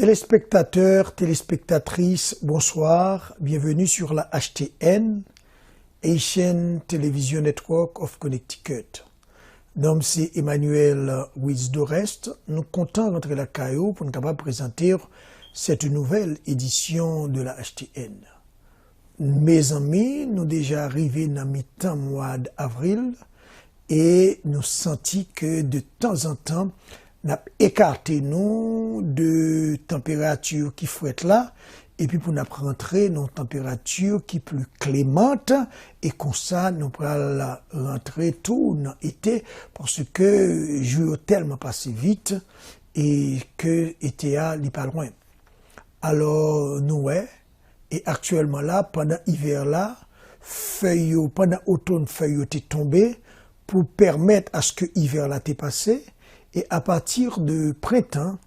Téléspectateurs, téléspectatrices, bonsoir, bienvenue sur la HTN, Haitian Television Network of Connecticut. Nom c'est Emmanuel Wiz-Dorest. Nous comptons rentrer la CAIO pour nous capables de présenter cette nouvelle édition de la HTN. Mes amis, nous déjà arrivés dans mi-temps mois d'avril et nous sentons que de temps en temps, nous avons écarté nous de température qui fouette là, et puis pour nous rentrer dans une température qui est plus clémente, et comme ça, nous pourrons rentrer tout dans l'été, parce que je tellement passé vite, et que l'été n'est pas loin. Alors, nous, ouais, et actuellement là, pendant l'hiver là, pendant l'automne, feuilles étaient tombées, pour permettre à ce que l'hiver là t'est passé. Et à partir de printemps,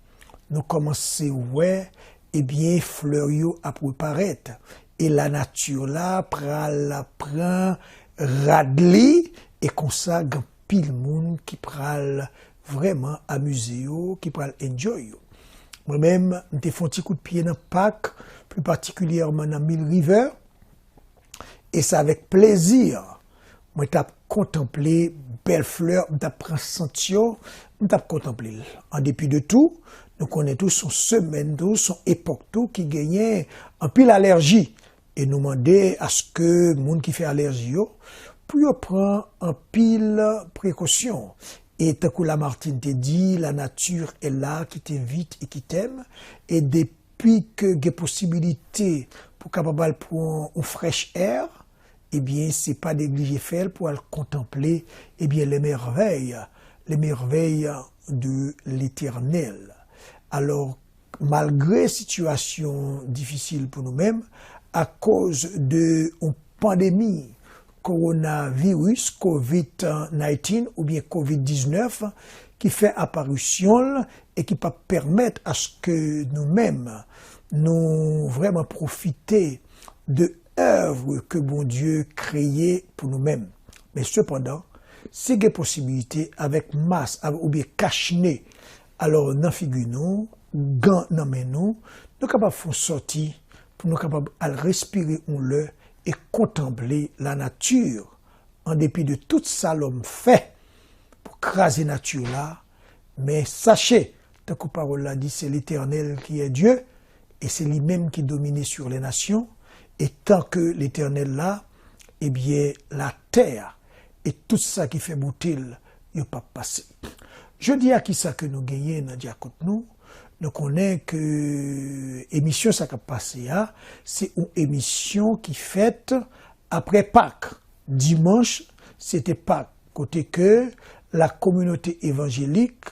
nous commençons, ouais, eh bien, fleurs yo à paraître. Et la nature là, prend radli, et comme ça, il y a pile monde qui pral vraiment amuser yo, qui pral enjoy yo. Moi-même, j'ai fait un petit coup de pied dans le parc, plus particulièrement dans Mill River, et c'est avec plaisir. Moi, j'ai contemplé belles fleurs, j'ai pris sentio, j'ai contemplé. En dépit de tout, nous connaissons tous son semaine, son époque, tout qui gagnait un pile allergie. Et nous demandons à ce que les gens qui font allergie, pour prendre un pile précaution. Et tant que Lamartine te dit, la nature est là, qui t'invite et qui t'aime. Et depuis que il y a possibilité pour capable prendre un fresh air, eh bien, c'est pas négliger faire pour contempler, eh bien, les merveilles de l'Éternel. Alors, malgré situation difficile pour nous-mêmes, à cause de une pandémie, coronavirus, COVID-19 ou bien COVID-19, qui fait apparition et qui peut permettre à ce que nous-mêmes, nous vraiment profiter de œuvre que bon Dieu créé pour nous-mêmes. Mais cependant, c'est des possibilités avec masse ou bien cache-nez. Alors, dans figure nous, gants dans main nous capables de faire sortir pour nous capables de respirer le et contempler la nature en dépit de tout ça l'homme fait pour craser la nature là. Mais sachez, tant que parole l'a dit, c'est l'Éternel qui est Dieu et c'est lui-même qui domine sur les nations. Et tant que l'Éternel là, eh bien, la terre et tout ça qui fait boutil, il n'y a pas passé. Je dis à qui ça que nous gagnons dans Diakot nous connaissons que l'émission ça qui a passé, c'est une émission qui faite après Pâques. Dimanche, c'était Pâques, côté que la communauté évangélique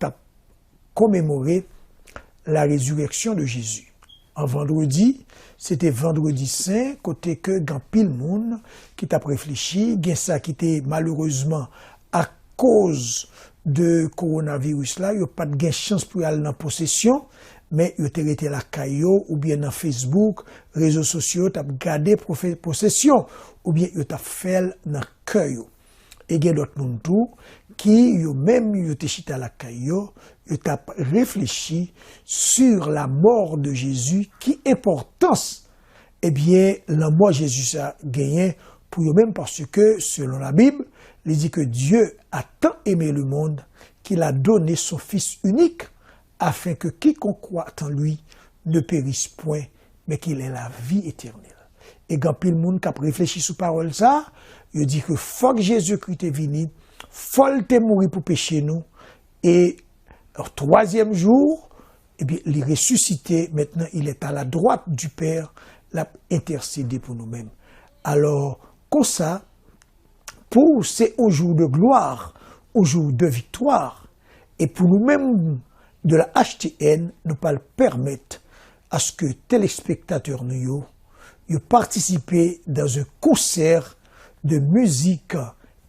a commémoré la résurrection de Jésus. En vendredi, c'était vendredi saint, côté que gan pile monde qui t'a réfléchi, gen ça qui était malheureusement à cause de coronavirus là, yo pas de chance pour aller dans possession, mais yo été la caillou ou bien dans Facebook, réseaux sociaux, t'a gardé possession ou bien yo t'a fait dans cœur. Et gen d'autres monde tout qui yo même yo te chita la caillou, yo t'a réfléchi sur la mort de Jésus, qui importance eh bien la mort de Jésus a gagné pour eux-mêmes parce que selon la Bible, il dit que Dieu a tant aimé le monde qu'il a donné son Fils unique afin que quiconque croit en lui ne périsse point, mais qu'il ait la vie éternelle. Et quand pile monde qui a réfléchi sur parole ça, il dit que faut que Jésus-Christ est venu, faut qu'il mourir pour pécher nous, et au troisième jour, eh bien, il est ressuscité, maintenant il est à la droite du Père, l'a intercédé pour nous-mêmes. Alors, comme ça, pour ces jours de gloire, au jour de victoire, et pour nous-mêmes de la HTN, nous pas le permettre à ce que téléspectateurs nous participer dans un concert de musique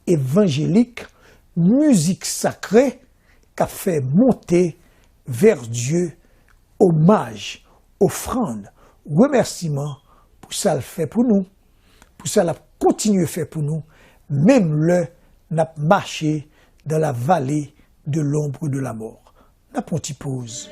évangélique, musique sacrée, qui a fait monter vers Dieu hommage, offrande, remerciement pour ça le fait pour nous, pour ça l'a continué fait pour nous, même le n'a marché dans la vallée de l'ombre de la mort. N'a pas une petite pause.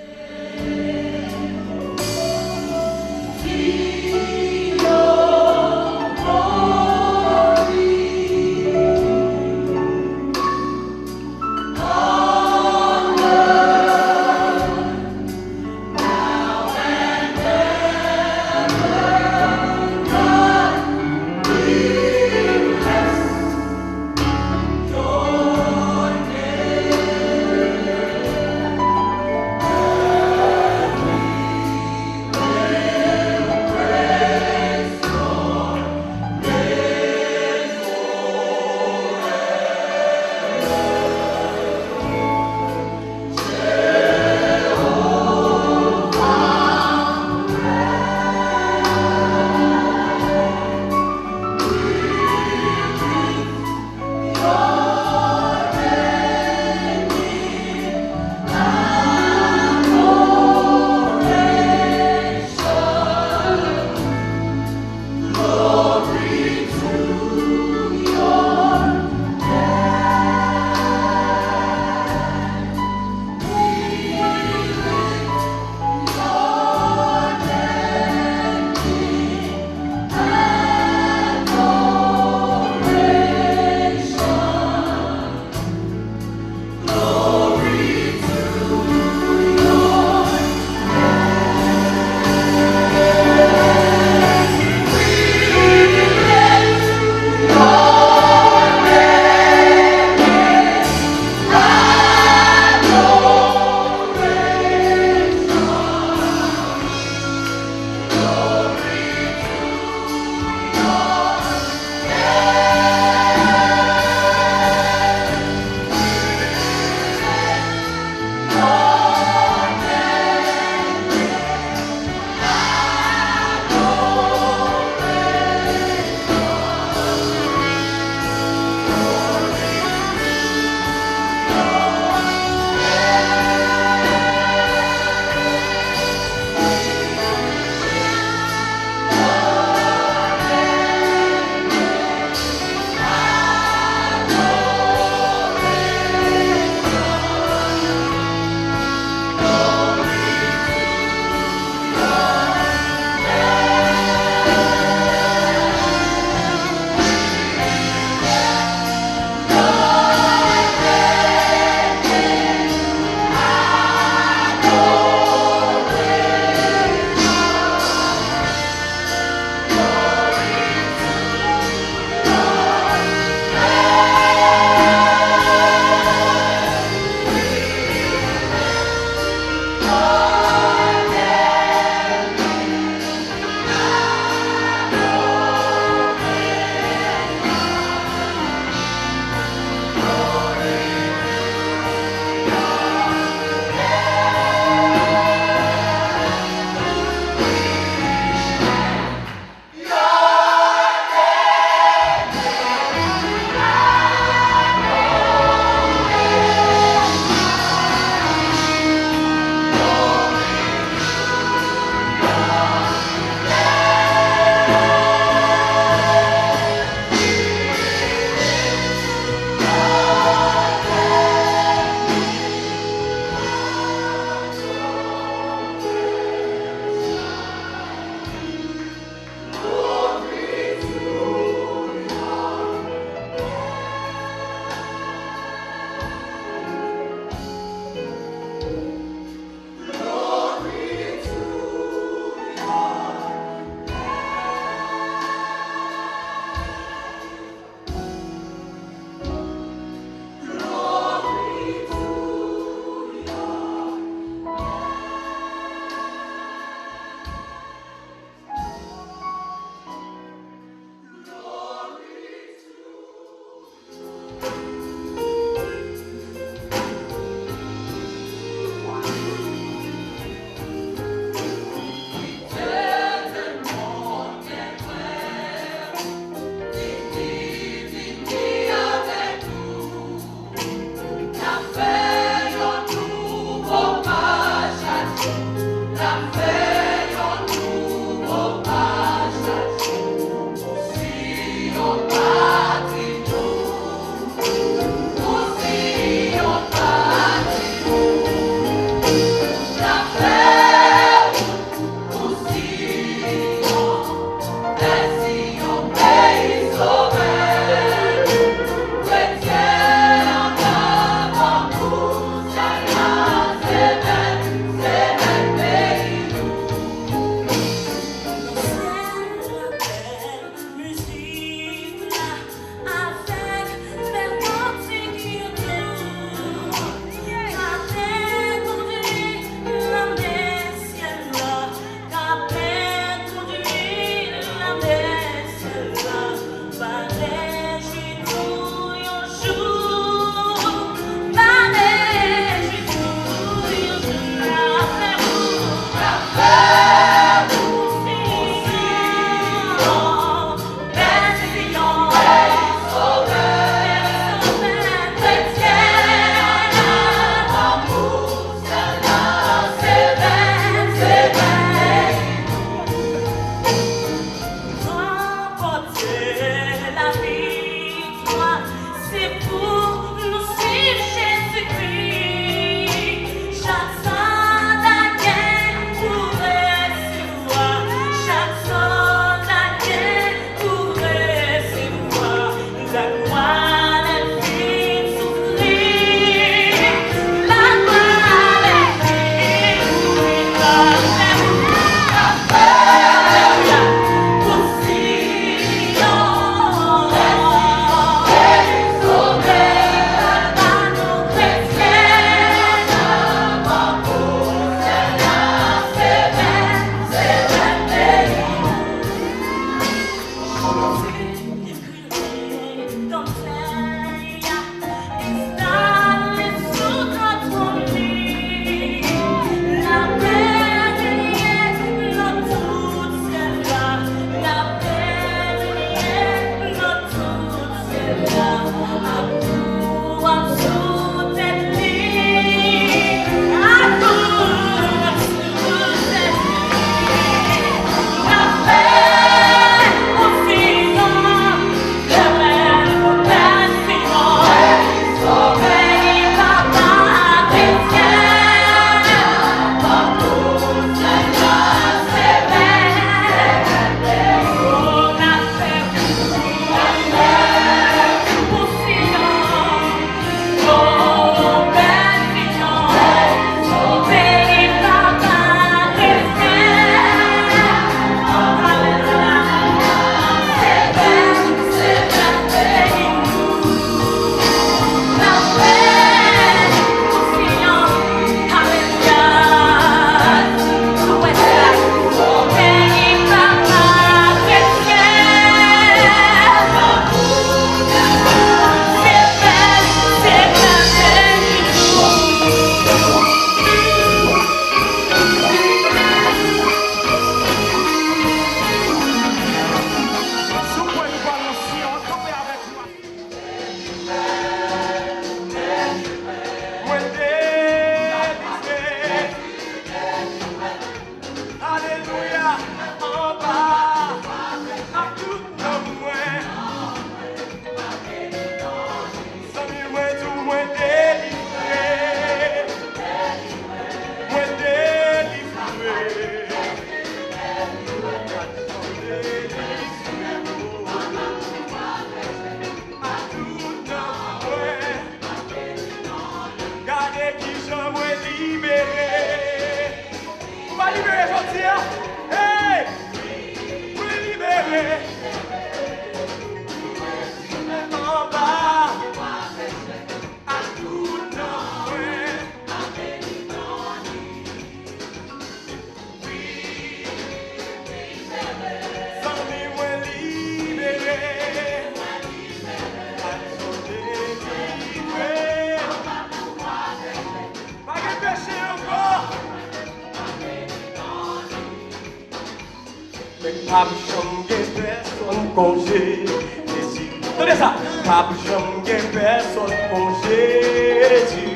pas jamais personne comme Jésus. Tenez ça, pas jamais personne comme Jésus.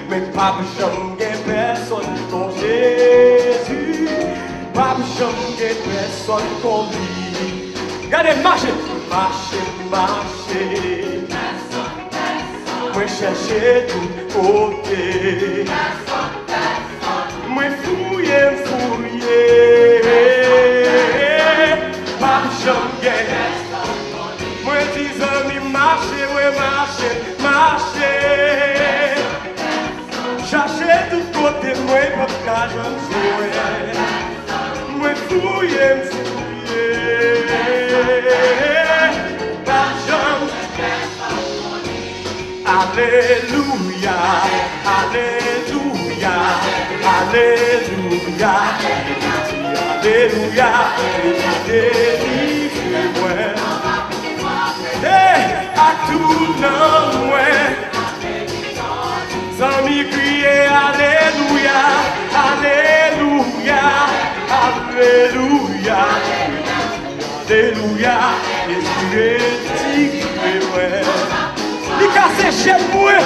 Mais pas jamais personne comme Jésus. Pas jamais personne comme lui. Regardez, marchez, marchez, marchez. Moi chercher tout côté. Moi fouiller, fouiller. Pas jamais. Moi dis amis marcher, ouais marcher, marcher. Chercher tout côté, moi pas qu'à jouer. Moi fouiller, fouiller. Pas jamais. Alléluia, Alléluia, Alléluia, Alléluia, délivrez-moi. Et à tout nom, sans m'y crier Alléluia, Alléluia, Alléluia, Alléluia, délivrez-moi. Il casse chez moi.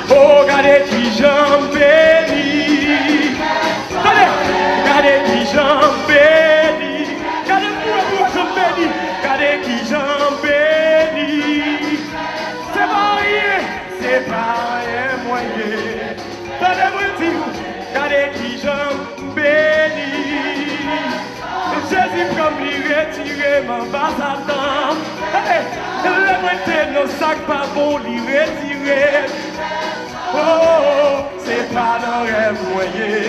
Oh, regardez qui j'en bénis. Regardez qui j'en bénis. Regardez-moi j'en bénis. Regardez qui j'en bénis. C'est pas rien moyen. Regardez-moi dire. Regardez qui j'en bénis. Jésus comme lui retirer ma base à temps. Le mettre nos sacs pas bon lui retirer. Oh, c'est pas dans rêve moyen.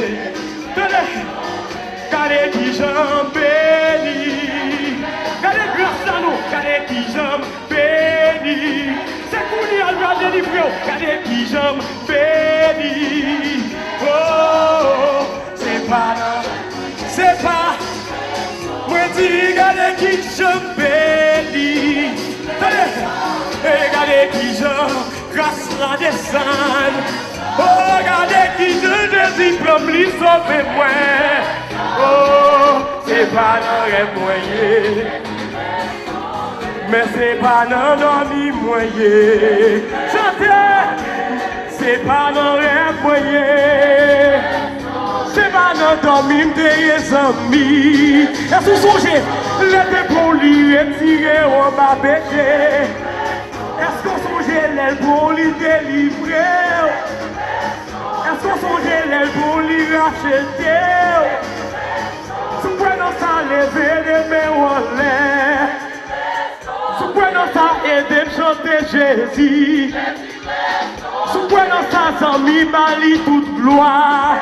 Regardez qui j'en bénis. Regardez grâce à nous. Regardez qui j'en bénis. C'est pour lui à délivrer. Regardez qui j'en bénis. Oh, c'est pas dans. C'est pas. Moi dis, regardez qui je bénis. Regardez qui je grâce la descend. Oh, regardez qui je Jésus comme lui sauver moi. Oh, c'est pas dans rêve moyen. Mais c'est pas dans dormi moyen. Chantez, c'est pas dans rêve moyen. C'est pas dans dormir des amis. Est-ce que vous songez, les pour lui retirer au bas bêté? Est-ce que vous songez, les pour lui délivrer? Est-ce que vous songez, les pour lui racheter? Sous prenant ça, lever les mains en l'air. Sous prenant ça, aider à chanter Jésus. Sous prenant ça, sans mi bali toute gloire.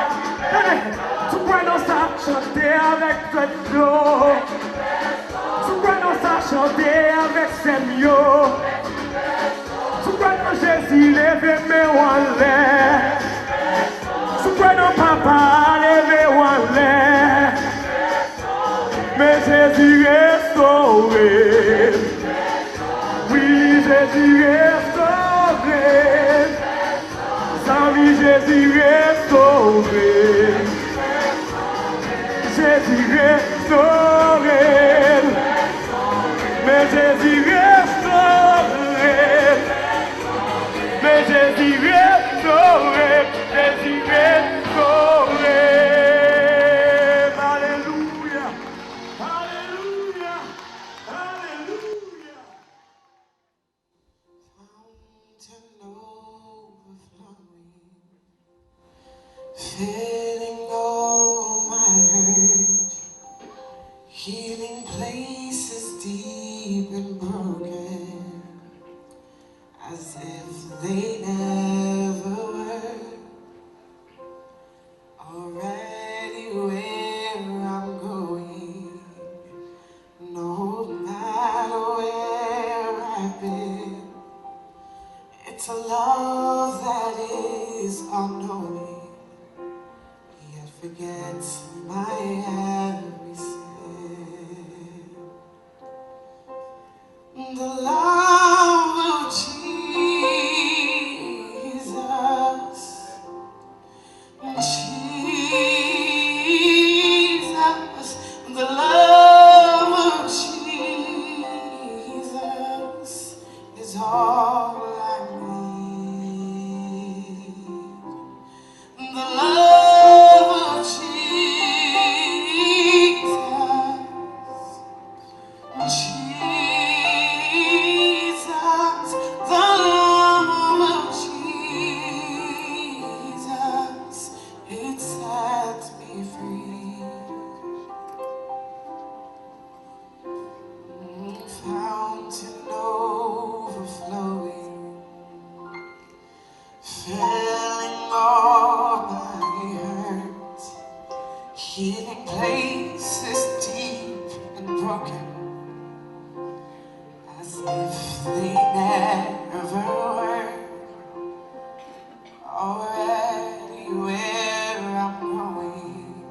Tu prenons ça, chanter avec cette flow. Tu prenons ça, chanter avec ses mieux. Tu prenons Jésus, lever mes en l'air. Tu prenons papa, lever en l'air. Mais Jésus restauré. Oui, Jésus restauré. Sans lui, Jésus restauré. Jésus restauré. Mais Jésus restauré. Mais Jésus restauré. Jésus restauré. Alléluia. Alléluia. Alléluia. Filling all my hurt, healing places deep and broken, as if they never were. Already where I'm going, no matter where I've been, it's a love that is unknowing. Yet forgets my every sin. The love of Jesus, Jesus. they never were already where I'm going,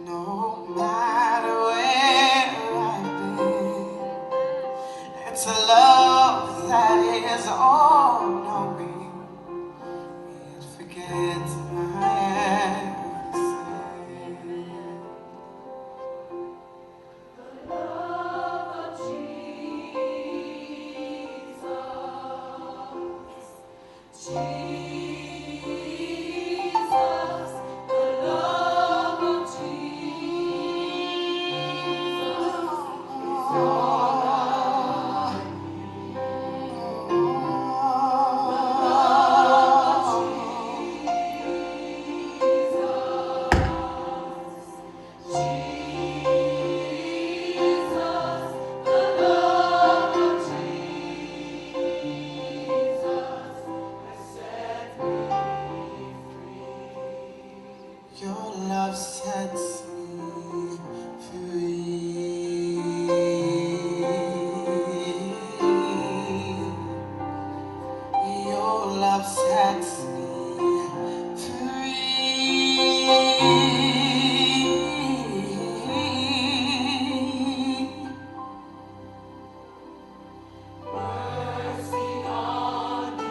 no matter where I've been. It's a love that is all knowing, it forgets my every sin. Your love sets me free. Your love sets me free. Mercy undeserving,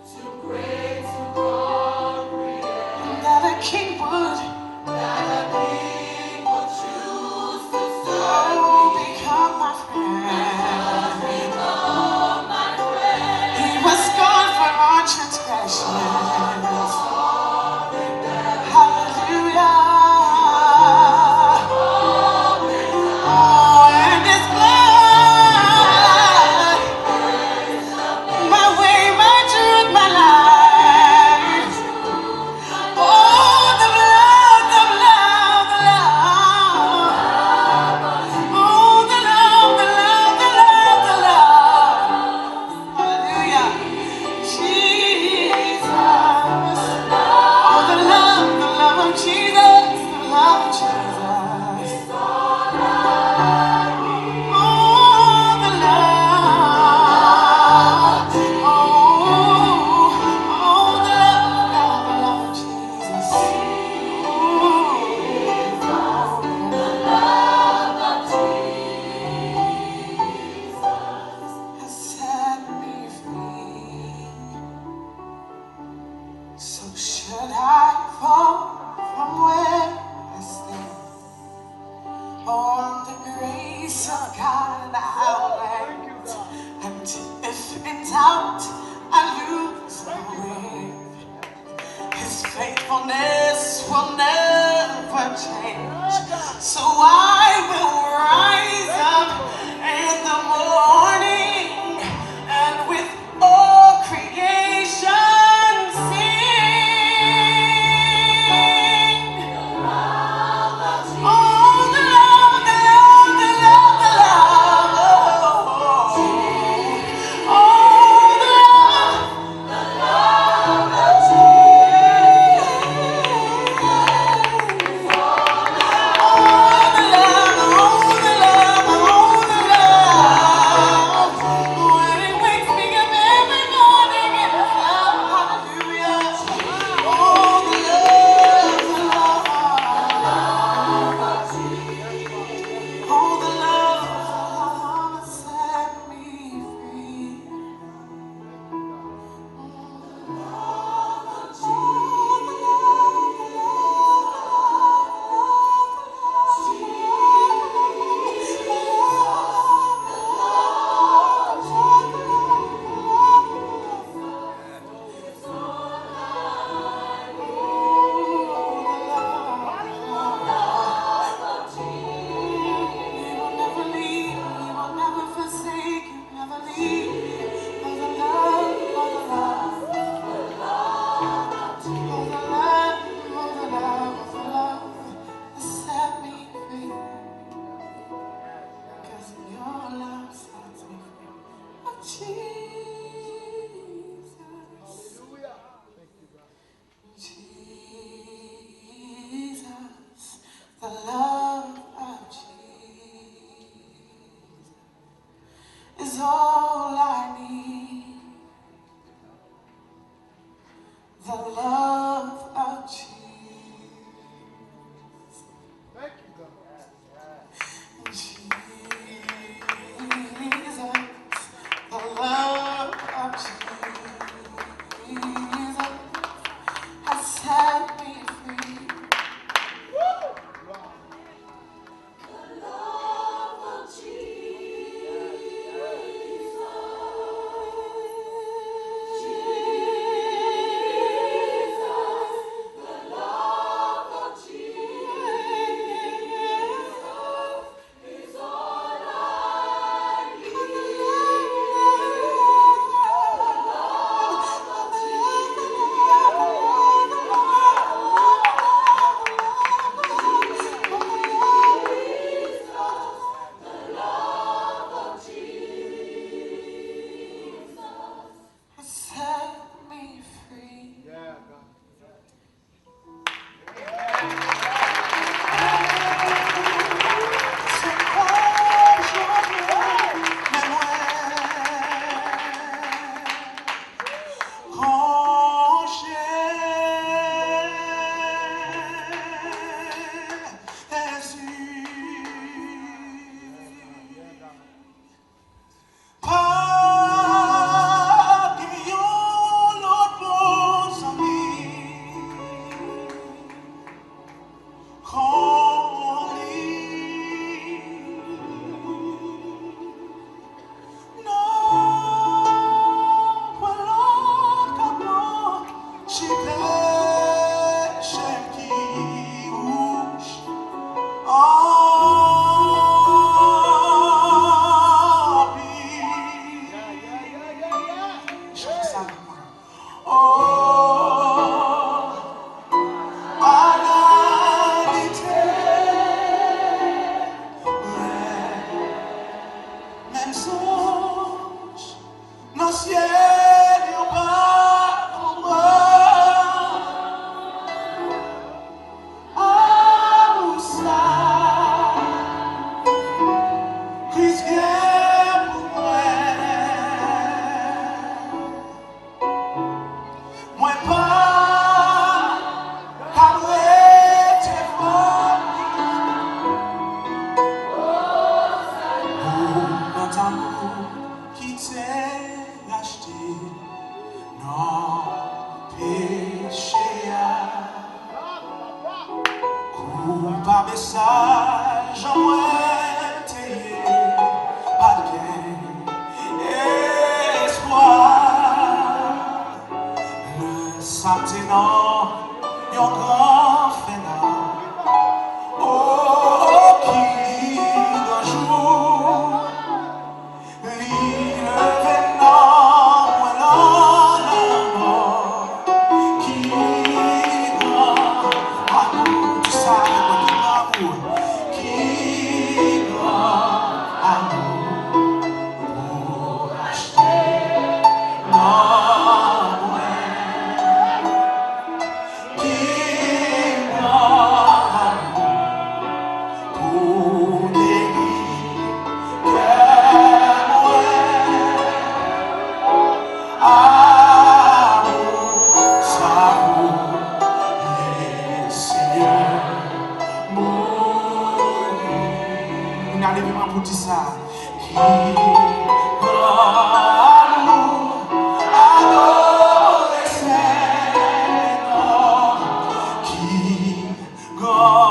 too great to comprehend, that a king would choose to serve me, become my friend. He was gone for our transgressions. Hallelujah. Oh, and his blood, my way, my truth, my life. Oh, the blood, the blood, the love. Oh, the love, the love, the love, the love. Hallelujah. Jesus. Oh, the love of Jesus, the love of Jesus. Oh, the love. Oh, the love of Jesus. Has set me free. So should I fall from where I stand, on the grace of God I'll land. And if in doubt I lose my way, his faithfulness will never change. So I will rise up in the morning and with all creation sing. Oh, the love, the love, the love, the love. Oh, the love. Oh, the love. is all I need. The love of Jesus. Jesus, the love of Jesus has set me free. Set me free. C'est quoi no cielo para abusar, risqué moi pas cabrete notre amour qui t'est racheté, non péché. Par message en moitié, pas de espoir. Le Saint-Ténor, yon grand fenard. Oh, qui d'un jour, l'île venant, moi l'en mort, qui grand amour, tout ça. Arrivement pour dire ça. Qui God,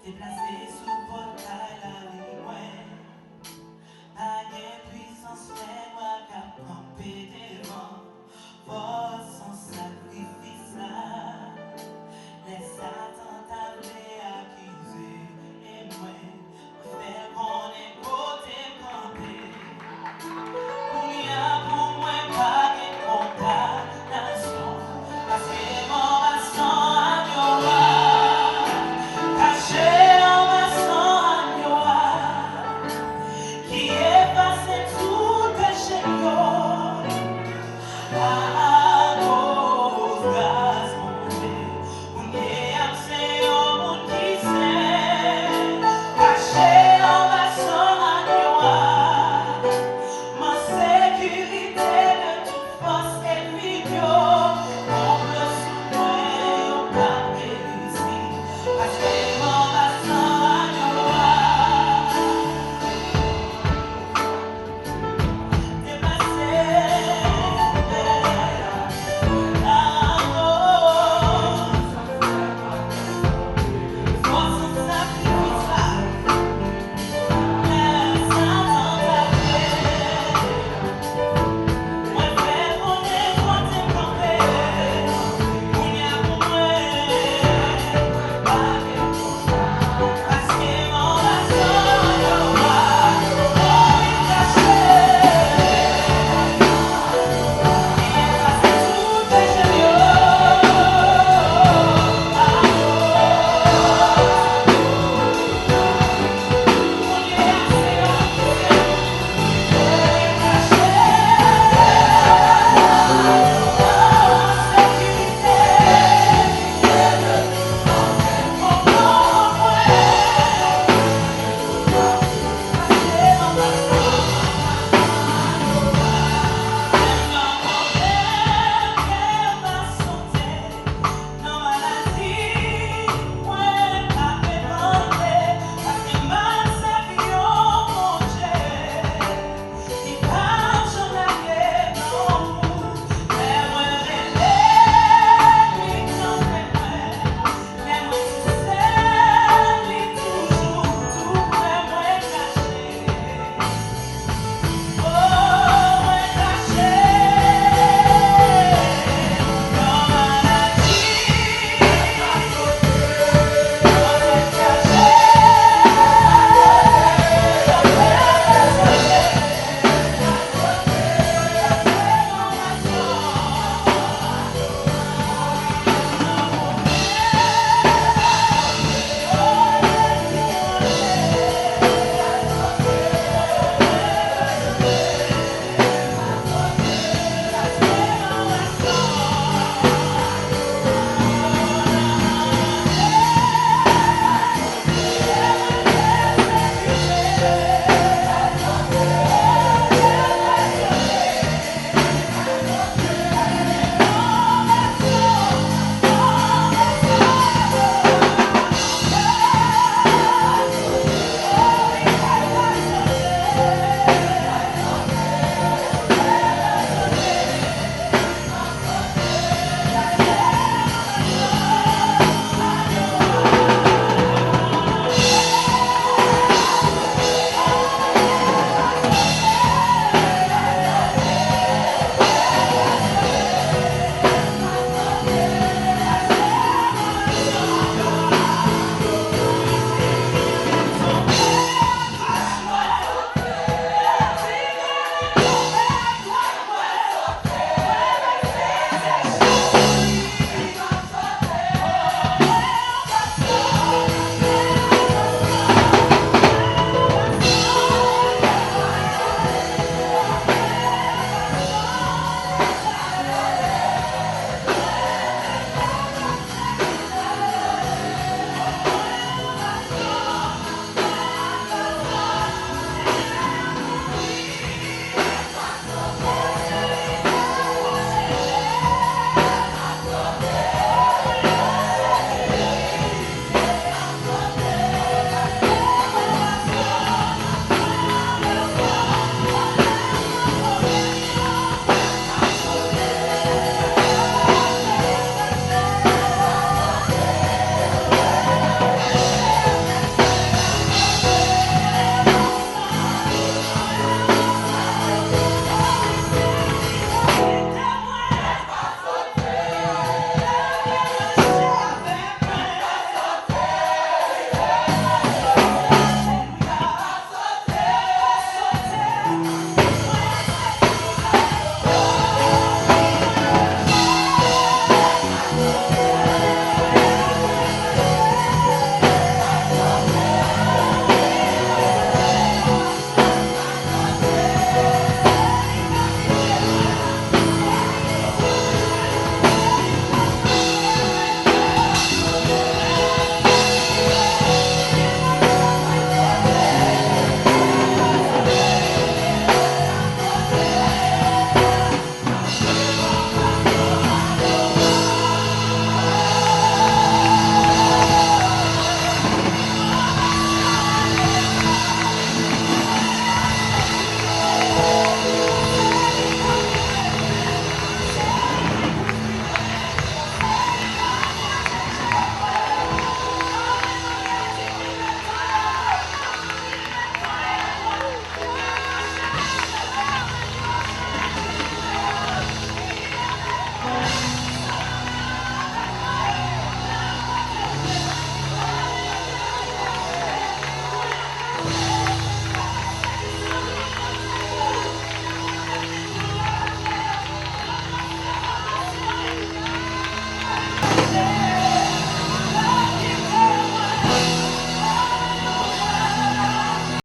déplacé